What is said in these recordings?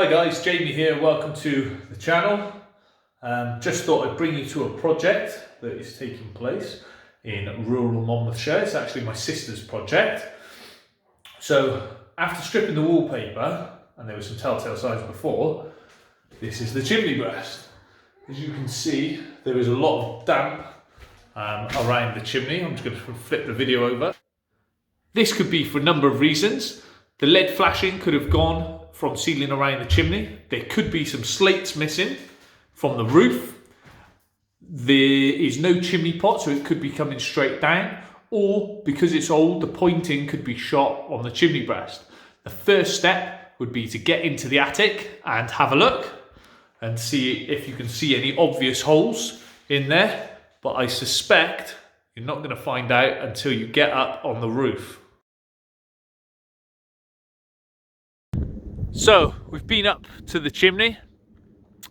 Hi guys, Jamie here, welcome to the channel. Just thought I'd bring you to a project that is taking place in rural Monmouthshire. It's actually my sister's project. So after stripping the wallpaper, and there were some telltale signs before, this is the chimney breast. As you can see, there is a lot of damp around the chimney. I'm just going to flip the video over. This could be for a number of reasons. The lead flashing could have gone from sealing around the chimney. There could be some slates missing from the roof. There is no chimney pot, so it could be coming straight down. Or because it's old, the pointing could be shot on the chimney breast. The first step would be to get into the attic and have a look and see if you can see any obvious holes in there. But I suspect you're not going to find out until you get up on the roof. So we've been up to the chimney.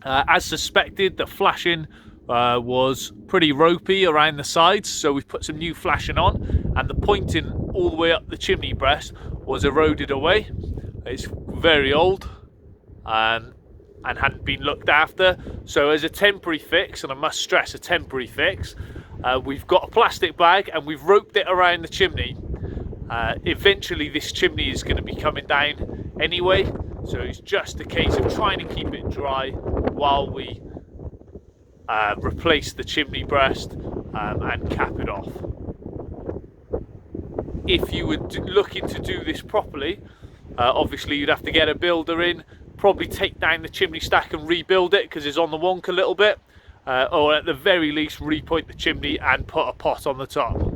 As suspected, the flashing was pretty ropey around the sides, so we've put some new flashing on, and the pointing all the way up the chimney breast was eroded away. It's very old and hadn't been looked after. So as a temporary fix, and I must stress a temporary fix, we've got a plastic bag and we've roped it around the chimney. Eventually this chimney is going to be coming down anyway, so it's just a case of trying to keep it dry while we replace the chimney breast and cap it off. If you were looking to do this properly, obviously you'd have to get a builder in, probably take down the chimney stack and rebuild it because it's on the wonk a little bit, or at the very least repoint the chimney and put a pot on the top.